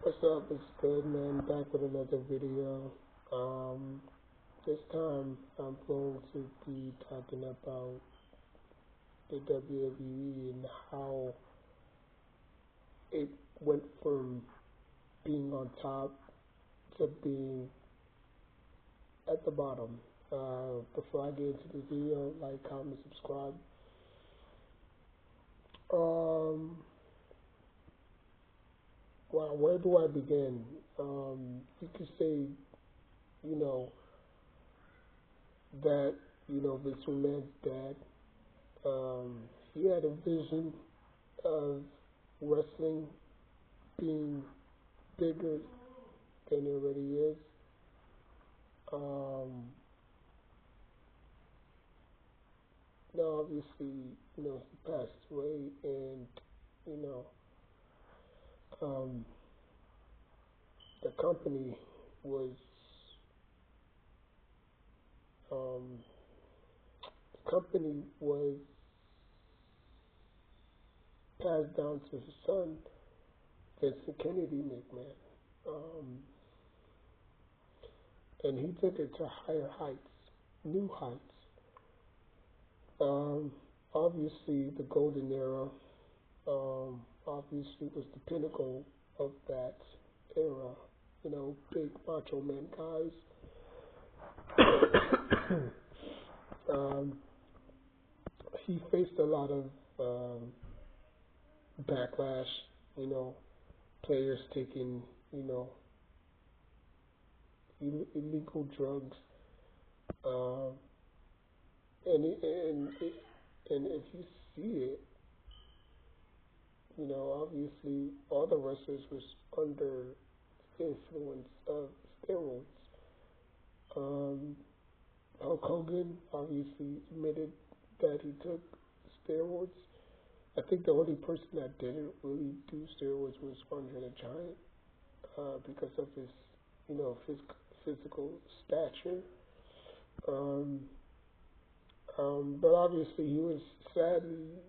What's up? It's good, man. Back with another video. Um, this time I'm going to be talking about the WWE and how it went from being on top to being at the bottom. Before I get into the video, like, comment, subscribe. Um, well, where do I begin? You could say, you know, that, Vince McMahon's dad, he had a vision of wrestling being bigger than it already is. Now, obviously, he passed away, and, you know, um, the company was, um, passed down to his son, Vincent Kennedy McMahon, and he took it to higher heights, new heights. Obviously, the golden era, obviously was the pinnacle of that era. Big macho man guys. um, he faced a lot of backlash. Players taking, illegal drugs. Um, and if you see it, obviously all the wrestlers was under the influence of steroids. Hulk Hogan obviously admitted that he took steroids. I think the only person that didn't really do steroids was Andre the Giant, because of his, physical stature. But obviously he was sadly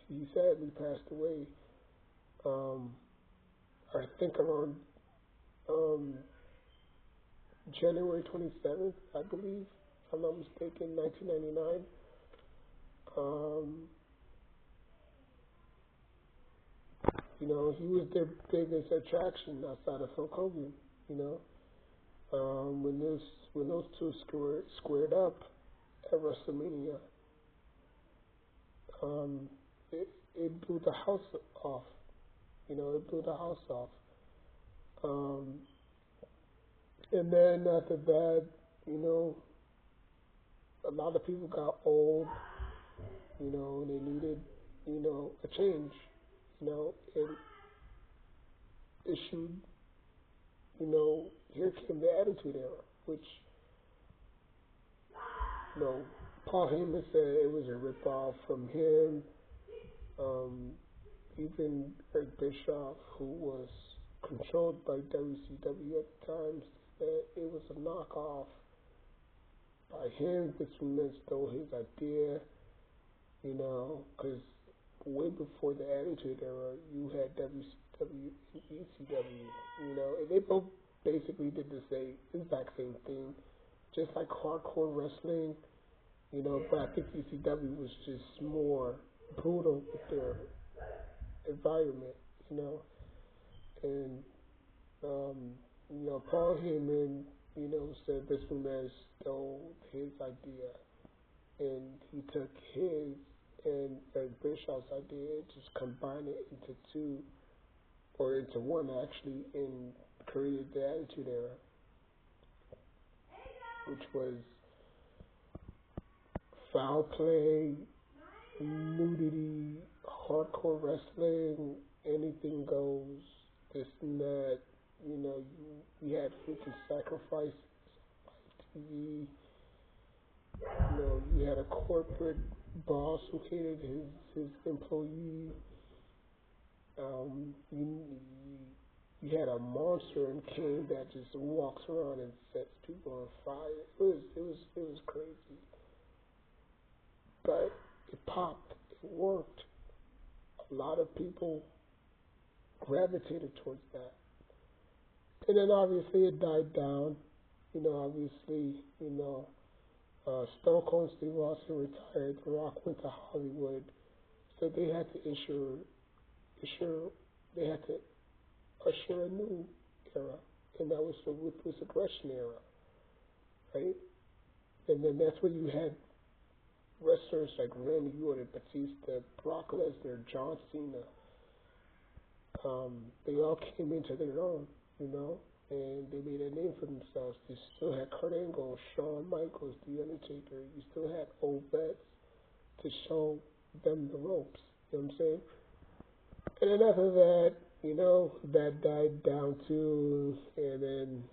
he sadly passed away. I think around January 27th, I believe, if I'm not mistaken, 1999. He was their biggest attraction outside of Hulk Hogan. When those two squared up at WrestleMania, it blew the house off. It blew the house off. And then after that, a lot of people got old. And they needed, a change. It issued, here came the Attitude Era, which, Paul Heyman said it was a ripoff from him. Even Eric Bischoff, who was controlled by WCW at the time, said it was a knockoff by him. This man stole his idea, because way before the Attitude Era, you had WCW and ECW, and they both basically did the exact same thing, just like hardcore wrestling, but I think ECW was just more brutal with their environment, and, Paul Heyman, said this man stole his idea, and he took his and Eric Bischoff's idea, just combined it into two, or into one actually, and created the Attitude Era, which was foul play, nudity, hardcore wrestling, anything goes, this and that. You had freaking sacrifices on TV. You had a corporate boss who hated his employee. You had a monster in Kane that just walks around and sets people on fire. It was crazy. But it popped. It worked. A lot of people gravitated towards that. And then obviously it died down. Obviously, Stone Cold Steve Austin retired. The Rock went to Hollywood, so they had to issue, they had to usher a new era, and that was the ruthless aggression era, right? And then that's when you had wrestlers like Randy Orton, Batista, Brock Lesnar, John Cena. They all came into their own, and they made a name for themselves. You still had Kurt Angle, Shawn Michaels, The Undertaker. You still had old vets to show them the ropes. You know what I'm saying? And then after that, that died down too. And then,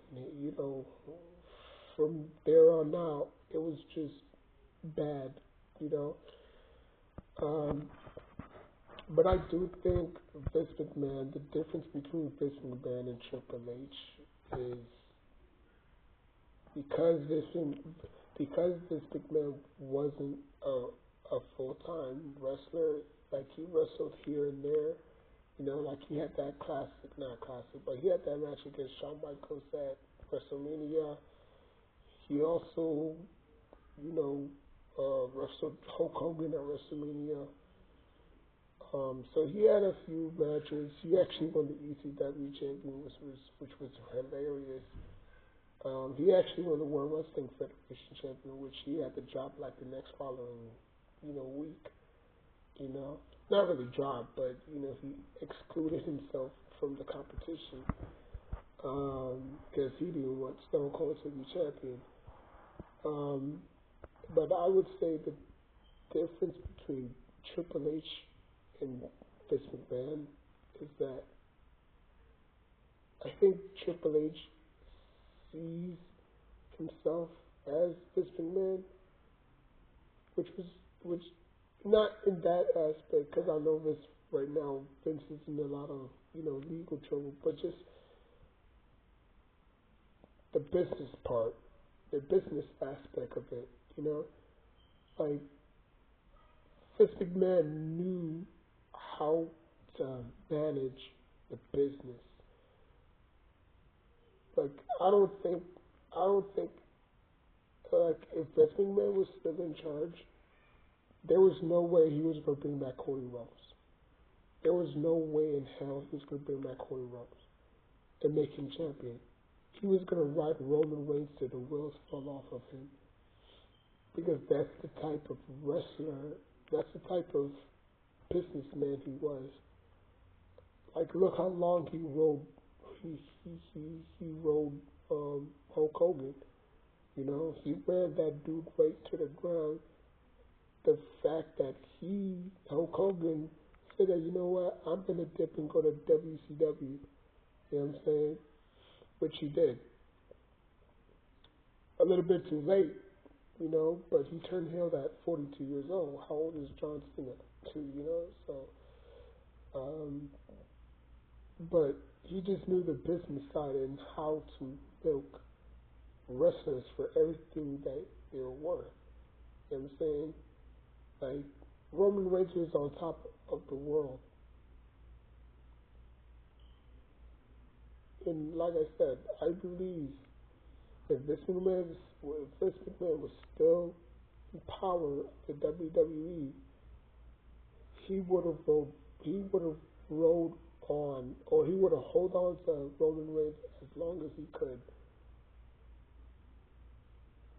from there on out, it was just bad, you know. Um, but I do think Vince McMahon, the difference between Vince McMahon and Triple H is because Vince McMahon wasn't a full time wrestler, like he wrestled here and there, like he had that not classic, but he had that match against Shawn Michaels at WrestleMania. He also, wrestled Hulk Hogan at WrestleMania. So he had a few matches. He actually won the ECW champion, which was hilarious. He actually won the World Wrestling Federation champion, which he had to drop like the next following, week. Not really drop, but he excluded himself from the competition because he didn't want Stone Cold to be champion. But I would say the difference between Triple H and Vince McMahon is that I think Triple H sees himself as Vince McMahon, which not in that aspect, because I know Vince right now, Vince is in a lot of legal trouble, but just the business part, the business aspect of it, like Vince McMahon knew how to manage the business. Like I don't think like if Vince McMahon was still in charge, there was no way he was going to bring back Cody Rhodes. There was no way in hell he was going to bring back Cody Rhodes and make him champion. He was going to ride Roman Reigns till the wheels fall off of him, because that's the type of wrestler, that's the type of businessman he was. Like, look how long he rode. He rode Hulk Hogan. He ran that dude right to the ground. The fact that Hulk Hogan, said that, I'm gonna dip and go to WCW. You know what I'm saying? Which he did. A little bit too late, but he turned heel at 42 years old. How old is John Cena? Too, so. But he just knew the business side and how to milk wrestlers for everything that they were worth. You know what I'm saying? Like, Roman Reigns was on top of the world. And like I said, I believe if Vince McMahon was still in power of the WWE, he would have rode on, or he would have held on to Roman Reigns as long as he could.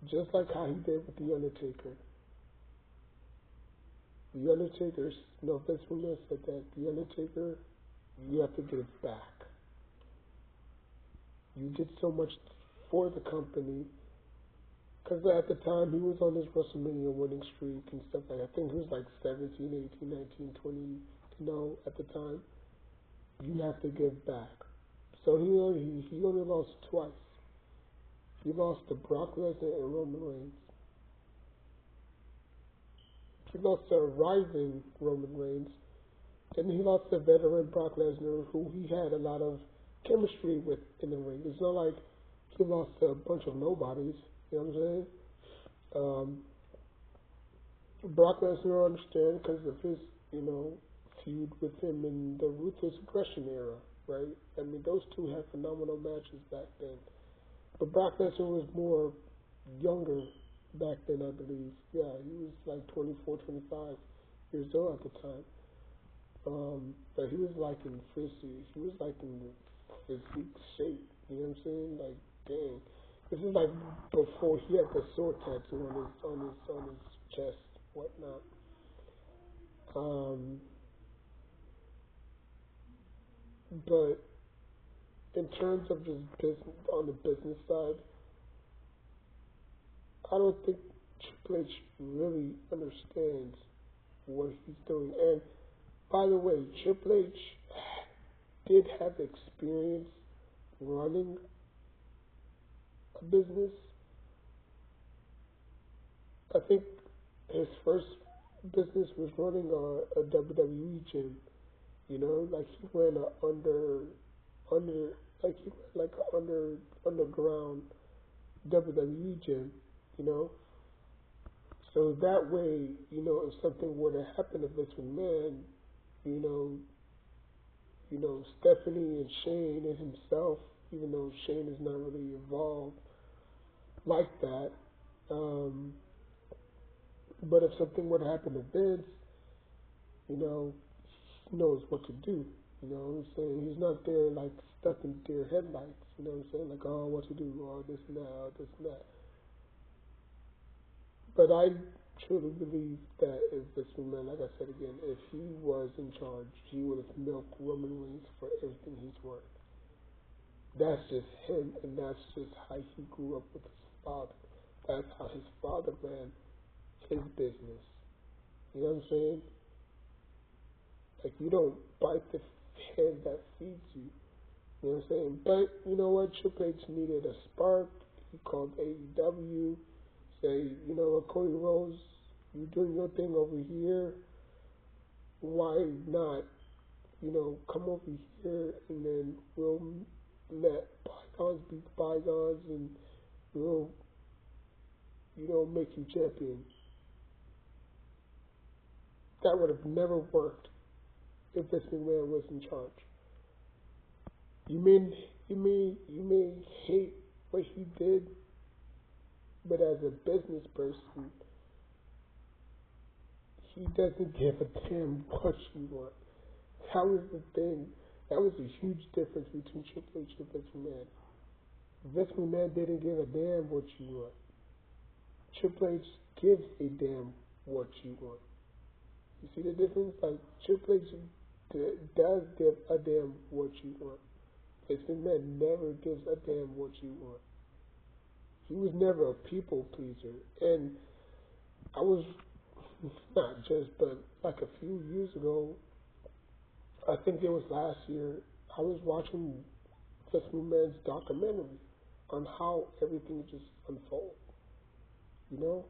Just like how he did with The Undertaker. The Undertaker, Vince McMahon said that The Undertaker, you have to give back. You did so much for the company, because at the time he was on his WrestleMania winning streak and stuff like that. I think he was like 17, 18, 19, 20, at the time. You have to give back. So he only lost twice. He lost to Brock Lesnar and Roman Reigns. He lost to a rising Roman Reigns. And he lost to veteran Brock Lesnar, who he had a lot of chemistry with in the ring. It's not like he lost to a bunch of nobodies. You know what I'm saying? Brock Lesnar, I understand, because of his, feud with him in the Ruthless Aggression era, right? I mean, those two had phenomenal matches back then. But Brock Lesnar was more younger back then, I believe. Yeah, he was like 24, 25 years old at the time. But he was like in physique. He was like in physique shape. You know what I'm saying? Like, dang. This is like before he had the sword tattoo on his chest, whatnot. Um, but in terms of just business on the business side, I don't think Triple H really understands what he's doing. And by the way, Triple H did have experience running a business. I think his first business was running a WWE gym. You know, like he ran a under like he ran like a underground WWE gym. You know, so that way, you know, if something were to happen to Vince McMahon, you know, Stephanie and Shane and himself, even though Shane is not really involved like that. Um, but if something were to happen to Vince, you know, he knows what to do. You know what I'm saying? He's not there like stuck in deer headlights. You know what I'm saying? Like, oh, what to do? Oh, this and that, oh, this and that. But I truly believe that if Vince McMahon, like I said again, if he was in charge, he would have milked Roman Reigns for everything he's worth. That's just him, and that's just how he grew up with his father. That's how his father ran his business. You know what I'm saying? Like, you don't bite the hand that feeds you. You know what I'm saying? But you know what? Triple H needed a spark. He called AEW. Say, you know what, Cody Rhodes, you doing your thing over here. Why not, you know, come over here and then we'll let bygones be bygones and we'll, you know, make you champion. That would have never worked if Vince McMahon was in charge. You may hate what he did, but as a business person, he doesn't give a damn what you want. That was the thing. That was a huge difference between Triple H and Vince McMahon. Vince McMahon didn't give a damn what you want. Triple H gives a damn what you want. You see the difference? Like, Triple H does give a damn what you want. Vince McMahon never gives a damn what you want. He was never a people pleaser. And I was, not just, but like a few years ago, I think it was last year, I was watching Vince McMahon's documentary on how everything just unfolds. You know?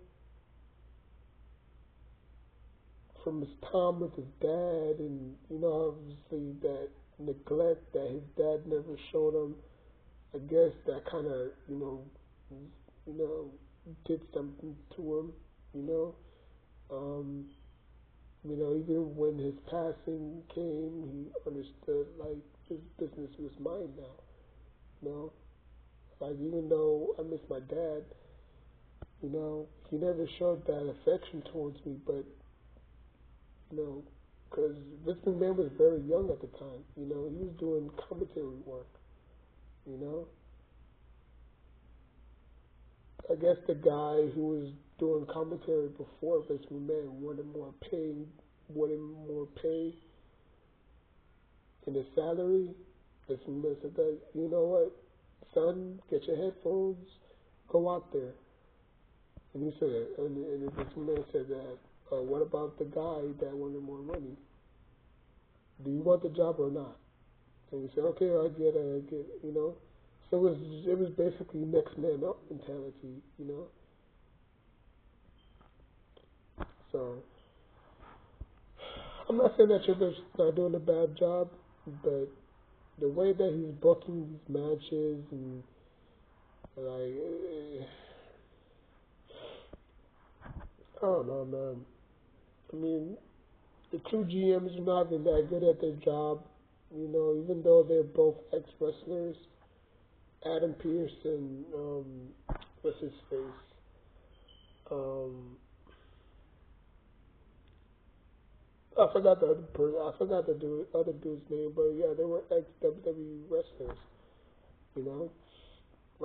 From his time with his dad and, you know, obviously that neglect that his dad never showed him. I guess that kind of, you know, did something to him, you know. You know, even when his passing came, he understood, like, his business was mine now, you know. Like, even though I miss my dad, you know, he never showed that affection towards me, but, you know, because Vince McMahon was very young at the time, you know. He was doing commentary work, you know. I guess the guy who was doing commentary before Vince McMahon wanted more pay in his salary. Vince McMahon said that, you know what, son, get your headphones, go out there. And he said, and Vince McMahon said that, what about the guy that wanted more money? Do you want the job or not? And he said, okay, I get it, you know. So it was basically next man up mentality, you know. So I'm not saying that Triple H is not doing a bad job, but the way that he's booking these matches and like, I don't know, man. I mean, the two GMs are not even that good at their job. Even though they're both ex wrestlers, Adam Pearce and what's his face? Um, I forgot the other person. I forgot the other dude's name, but yeah, they were ex WWE wrestlers. You know,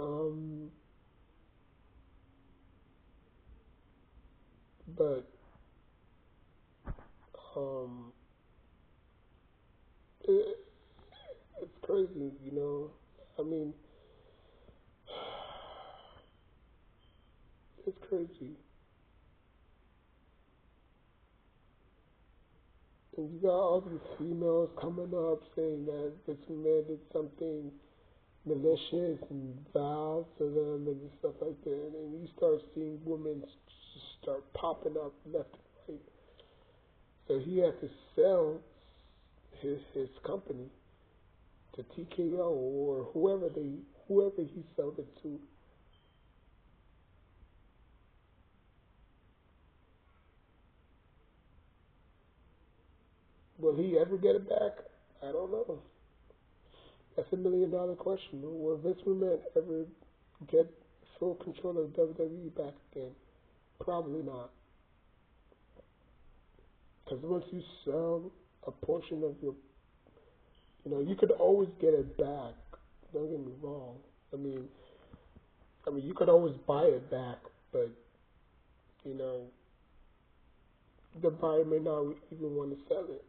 um, but um, it, it's crazy. I mean, it's crazy. And you got all these females coming up saying that this man did something malicious and vile to them and stuff like that. And you start seeing women just start popping up left and right. So he had to sell his company to TKO or whoever he sold it to. Will he ever get it back? I don't know. That's $1 million question. Will Vince McMahon ever get full control of WWE back again? Probably not. Because once you sell a portion of you could always get it back. Don't get me wrong. I mean, you could always buy it back, but you know, the buyer may not even want to sell it.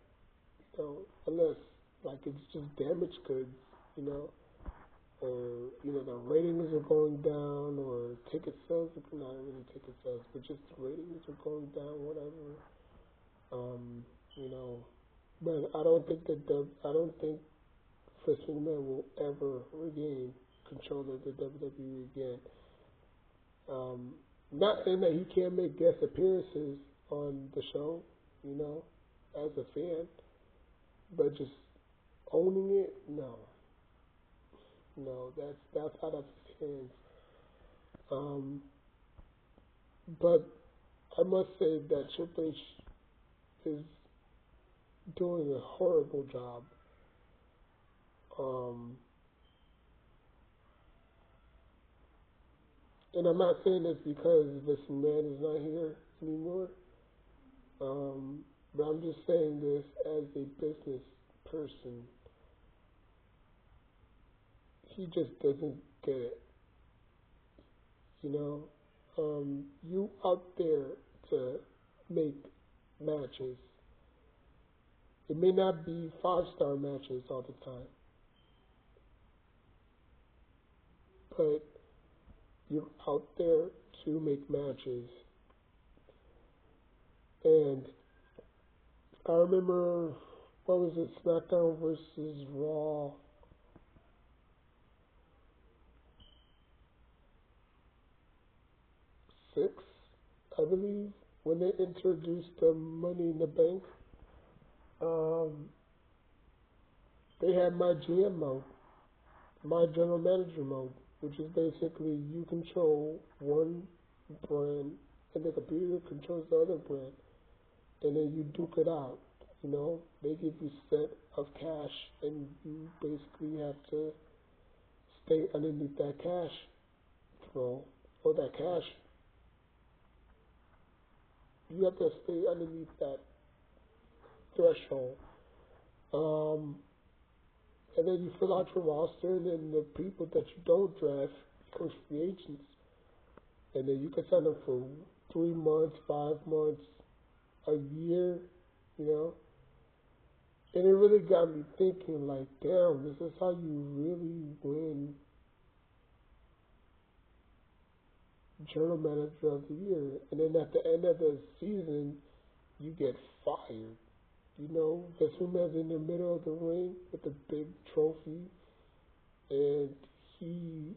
Unless like it's just damaged goods, you know, or the ratings are going down, or ticket sales, not really ticket sales, but just the ratings are going down, whatever. Um, you know, but I don't think Vince McMahon will ever regain control of the WWE again. Um, Not saying that he can't make guest appearances on the show, as a fan, but just owning it, no, no, that's out of his hands. Um, but I must say that Triple H is doing a horrible job. Um, and I'm not saying this because this man is not here anymore. But I'm just saying this as a business person. He just doesn't get it. You know, you out there to make matches. It may not be 5-star matches all the time, but you're out there to make matches. And I remember, what was it, SmackDown versus Raw 6, I believe, when they introduced the Money in the Bank. Um, they had my GM mode, my general manager mode, which is basically you control one brand and the computer controls the other brand, and then you duke it out. They give you set of cash, and you basically have to stay underneath that cash flow or that cash. You have to stay underneath that threshold. Um, and then you fill out your roster, and then the people that you don't draft become free agents. And then you can sign them for 3 months, 5 months, a year, you know. And it really got me thinking, like, damn, this is how you really win Journal Manager of the Year. And then at the end of the season, you get fired. This woman's in the middle of the ring with a big trophy, and he,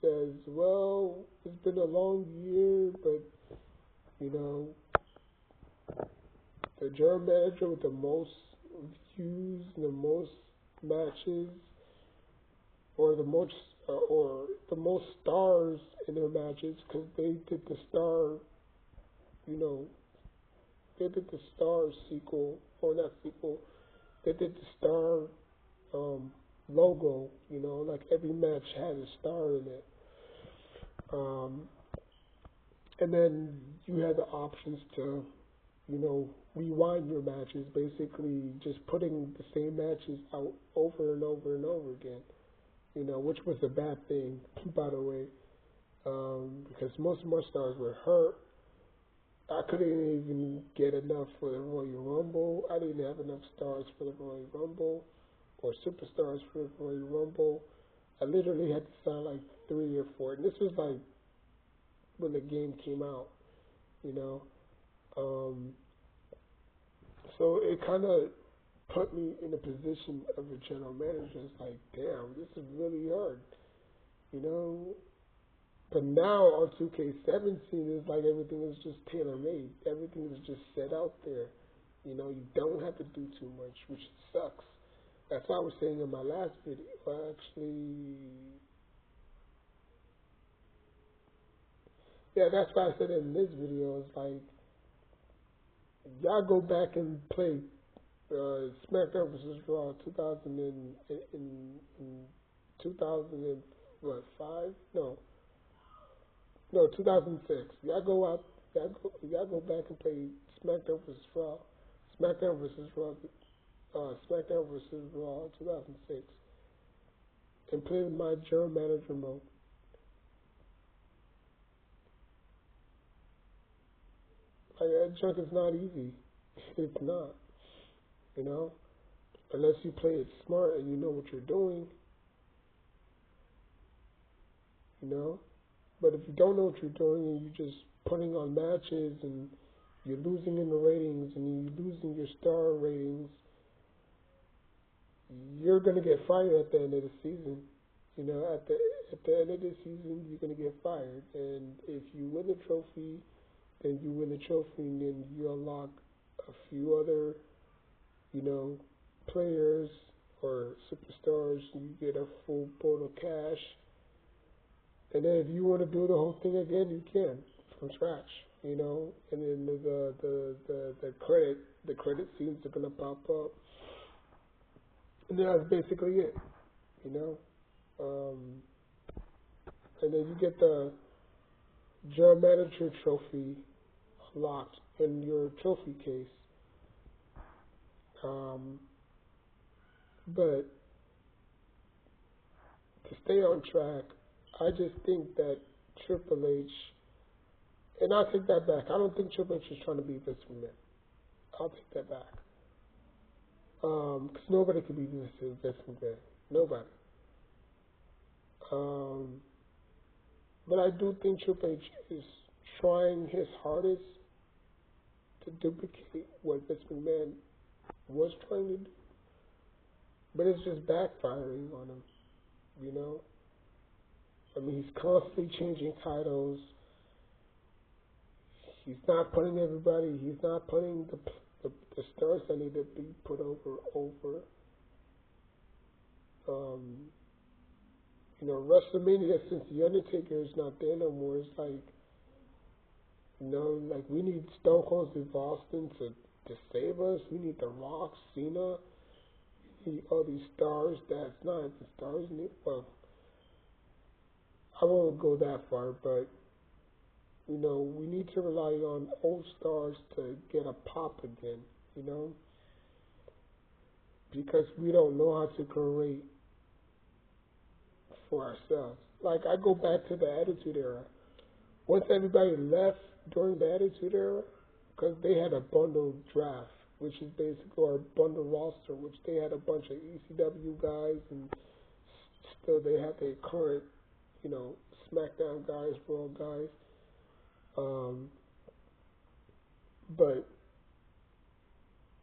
says, well, it's been a long year, but, the general manager with the most views, the most matches, or the most stars in their matches, because they did the star, you know, they did the Star sequel, or not sequel, they did the Star logo, like every match had a star in it. Um, and then you had the options to, rewind your matches, basically just putting the same matches out over and over and over again, which was a bad thing, by the way, because most of my stars were hurt. I couldn't even get enough for the Royal Rumble. I didn't have enough stars for the Royal Rumble or superstars for the Royal Rumble. I literally had to sign like 3 or 4. And this was like when the game came out, you know. So it kind of put me in a position of a general manager. It's like, damn, this is really hard, you know. But now on 2K17, it's like everything is just tailor-made. Everything is just set out there. You don't have to do too much, which sucks. That's what I was saying in my last video. That's what I said in this video. It's like, y'all go back and play SmackDown vs. Raw 2005? No, 2006. Y'all go back and play SmackDown vs. Raw, SmackDown vs. Raw, SmackDown vs. Raw 2006, and play my general manager mode. Like, that junk is not easy. It's not, unless you play it smart and you know what you're doing, But if you don't know what you're doing and you're just putting on matches and you're losing in the ratings and you're losing your star ratings, you're gonna get fired at the end of the season. At the end of the season, you're gonna get fired. And if you win the trophy, then you win the trophy, and then you unlock a few other, players or superstars, and you get a full boat of cash. And then if you want to do the whole thing again, you can from scratch, And then the credit scenes are gonna pop up, and then that's basically it, And then you get the general manager trophy locked in your trophy case. But to stay on track, I just think that Triple H, and I take that back. I don't think Triple H is trying to be Vince McMahon. I'll take that back. Because nobody can be Vince McMahon. Nobody. But I do think Triple H is trying his hardest to duplicate what Vince McMahon was trying to do. But it's just backfiring on him, he's constantly changing titles. He's not putting he's not putting the stars that need to be put over. WrestleMania, since The Undertaker is not there no more, it's like, we need Stone Cold Steve Austin to save us. We need The Rock, Cena. We need all these stars. That's not the stars. Well, I won't go that far, but, we need to rely on old stars to get a pop again, because we don't know how to create for ourselves. Like, I go back to the Attitude Era. Once everybody left during the Attitude Era, because they had a bundle draft, which is basically, or a bundle roster, which they had a bunch of ECW guys, and still they have their current, SmackDown guys, Raw guys. But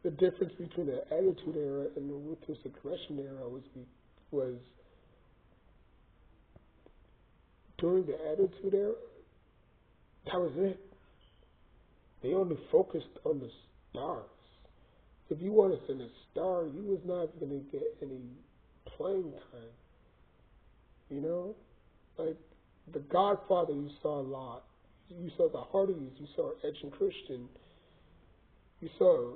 the difference between the Attitude Era and the Ruthless Aggression Era was during the Attitude Era, that was it. They only focused on the stars. If you wanted to send a star, you was not going to get any playing time. Like the Godfather, you saw a lot. You saw the Hardys, you saw Edge and Christian. You saw,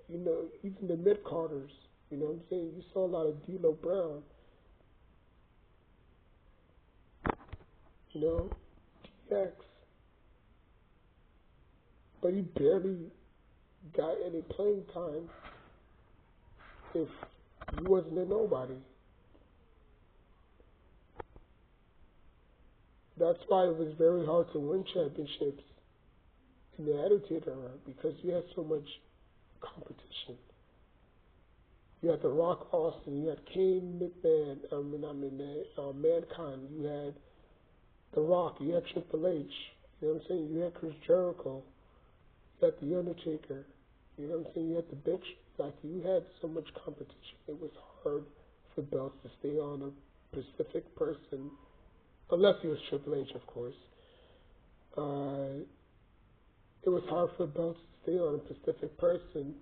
even the mid Carters. You know what I'm saying? You saw a lot of D'Lo Brown. You know, DX, but he barely got any playing time if he wasn't a nobody. That's why it was very hard to win championships in the Attitude Era because you had so much competition. You had The Rock Austin, you had Kane McMahon, Mankind, you had The Rock, you had Triple H, you know what I'm saying? You had Chris Jericho, you had The Undertaker, you know what I'm saying? You had the Big Show. Like, you had so much competition. It was hard for belts to stay on a specific person, unless he was Triple H, of course. It was hard for belts to stay on a specific person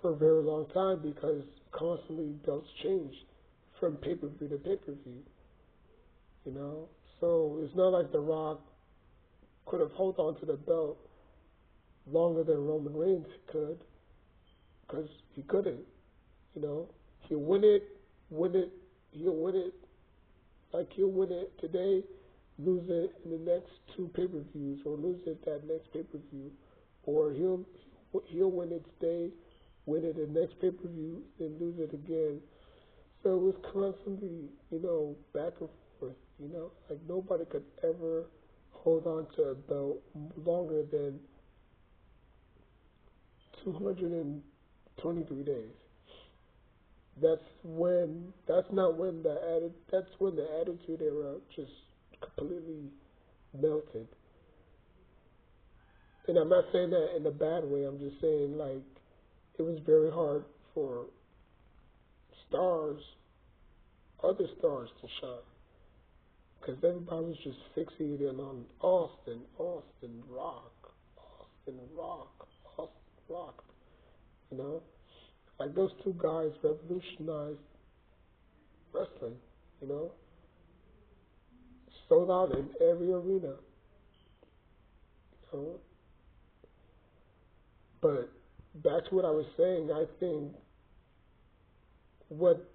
for a very long time because constantly belts changed from pay-per-view to pay-per-view, you know? So it's not like The Rock could have held on to the belt longer than Roman Reigns could because he couldn't, you know? He'll win it, he'll win it, like he'll win it today, lose it in the next two pay-per-views, or lose it that next pay-per-view, or he'll win it today, win it the next pay-per-view, then lose it again. So it was constantly, back and forth, like nobody could ever hold on to a belt longer than 223 days. That's when the Attitude Era just completely melted. And I'm not saying that in a bad way. I'm just saying like it was very hard for other stars to shine, because everybody was just fixated on Austin, Rock, you know? Like those two guys revolutionized wrestling, sold out in every arena, you know? But back to what I was saying, I think what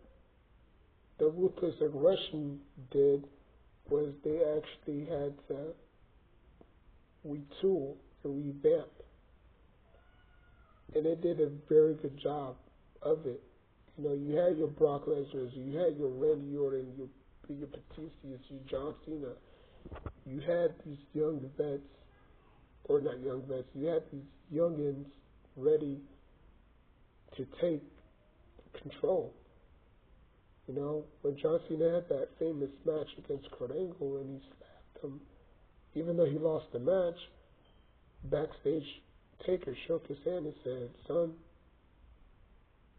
the Ruthless Aggression did was they actually had to retool and revamp. And they did a very good job of it. You had your Brock Lesnar's, you had your Randy Orton, your Batistas, your John Cena. You had these young vets, or not young vets, you had these youngins ready to take control. When John Cena had that famous match against Kurt Angle and he slapped him, even though he lost the match, backstage Taker shook his hand and said, "Son,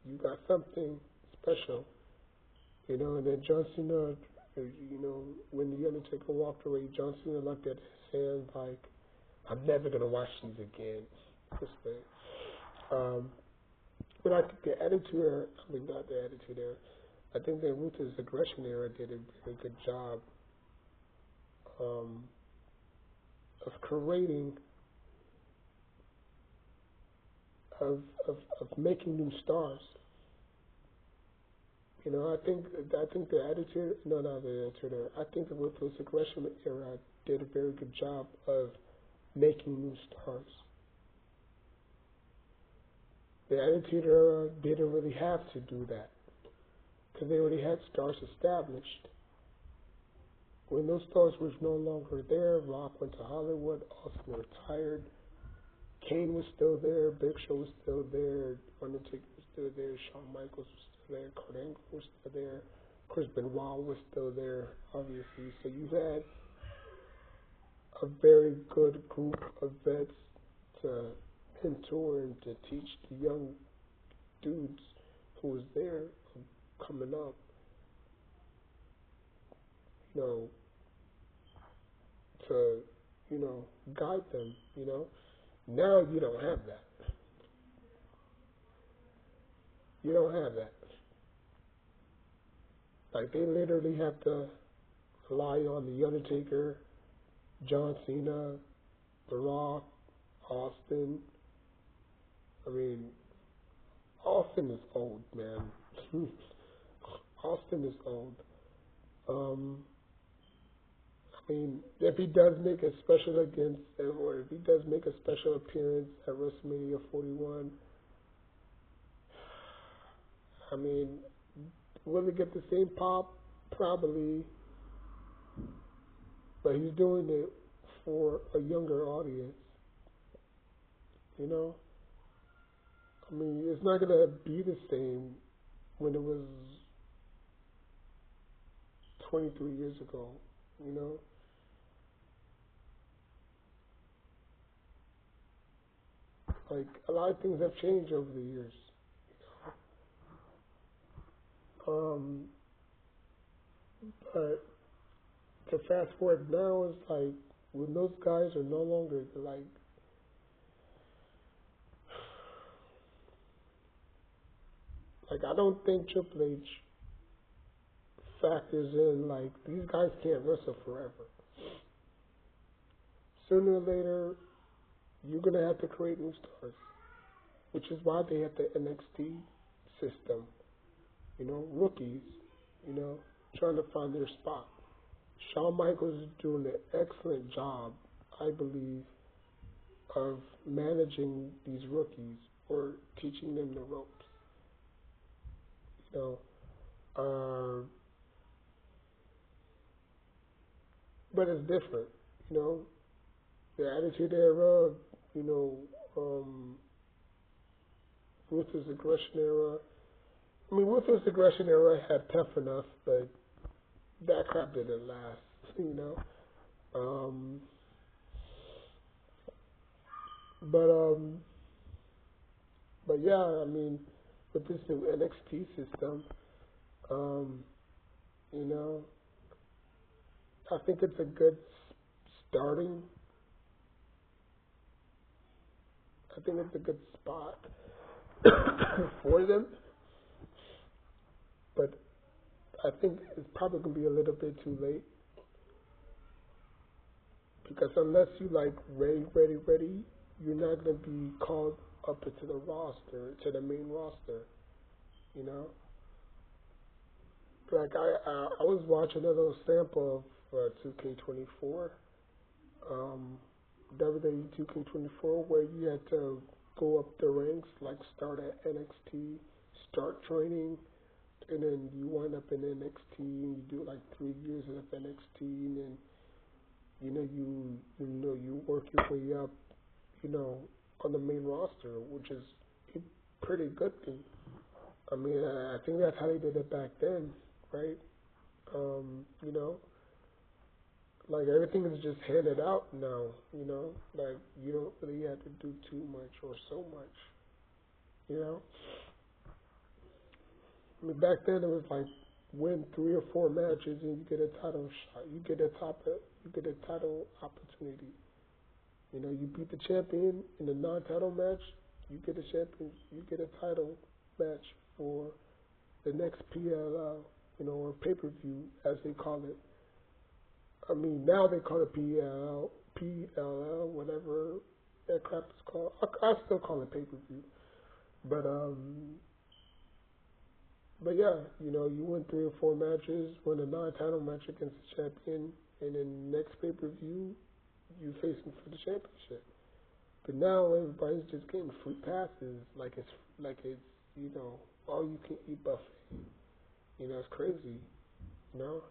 you got something special." And then John Cena, when The Undertaker walked away, John Cena looked at his hand like, "I'm never going to watch these again." This way. But I think the Attitude Era, not the Attitude Era, I think the Ruthless Aggression Era did a very good job of creating, of making new stars. I think the Attitude, no, not the Attitude Era, I think the Ruthless Aggression Era did a very good job of making new stars. The Attitude Era didn't really have to do that, because they already had stars established. When those stars was no longer there, Rock went to Hollywood, Austin retired, Kane was still there, Big Show was still there, Undertaker was still there, Shawn Michaels was still there, Kurt Angle was still there, Chris Benoit was still there, obviously. So you had a very good group of vets to mentor and to teach the young dudes who was there coming up, to, guide them, Now you don't have that. You don't have that. Like, they literally have to rely on The Undertaker, John Cena, The Rock, Austin, I mean, Austin is old, man. Austin is old. Um, I mean, if he does make a special against, or if he does make a special appearance at WrestleMania 41, I mean, will he get the same pop? Probably, but he's doing it for a younger audience, you know? I mean, it's not going to be the same when it was 23 years ago, you know? Like, a lot of things have changed over the years. Um, but to fast forward now, it's like, when those guys are no longer, like I don't think Triple H factors in, like, these guys can't wrestle forever. Sooner or later, you're going to have to create new stars, which is why they have the NXT system, you know, rookies, you know, trying to find their spot. Shawn Michaels is doing an excellent job, I believe, of managing these rookies or teaching them the ropes, you know. But it's different, you know. The Attitude Era, you know, Ruthless Aggression Era. I mean, Ruthless Aggression Era had Tough Enough, but that crap didn't last, you know. Um, but um, but yeah, I mean, with this new NXT system, um, you know, I think it's a good starting. I think it's a good spot for them, but I think it's probably gonna be a little bit too late because unless you like ready, you're not gonna be called up into the roster, to the main roster. You know, like I was watching a little sample of 2K24, WWE 2K24, where you had to go up the ranks, like start at NXT, start training, and then you wind up in NXT, and you do like 3 years of NXT, and then you work your way up, you know, on the main roster, which is a pretty good thing. I mean, I think that's how they did it back then, right? You know, like everything is just handed out now, you know, like you don't really have to do too much or so much, you know. I mean, back then it was like win 3 or 4 matches and you get a title shot, you get a title opportunity. You know, you beat the champion in a non-title match, you get a title match for the next PLL, you know, or pay-per-view as they call it. I mean, now they call it PLL, whatever that crap is called. I still call it pay-per-view, but but yeah, you know, you win 3 or 4 matches, win a non-title match against the champion, and then next pay-per-view, you face him for the championship. But now everybody's just getting free passes, like it's you know, all you can eat buffet. You know, it's crazy. You know,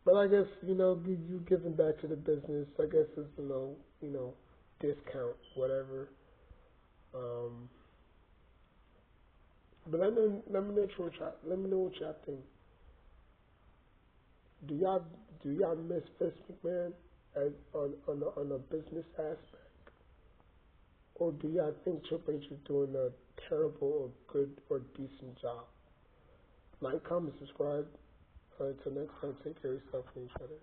but I guess you know you giving back to the business. I guess it's a little you know discount, whatever. Um, but let me know what y'all think. Do y'all miss Vince McMahon as on a business aspect, or do y'all think Triple H is doing a terrible or good or decent job? Like, comment, subscribe. Until next time, take care of yourself and each other.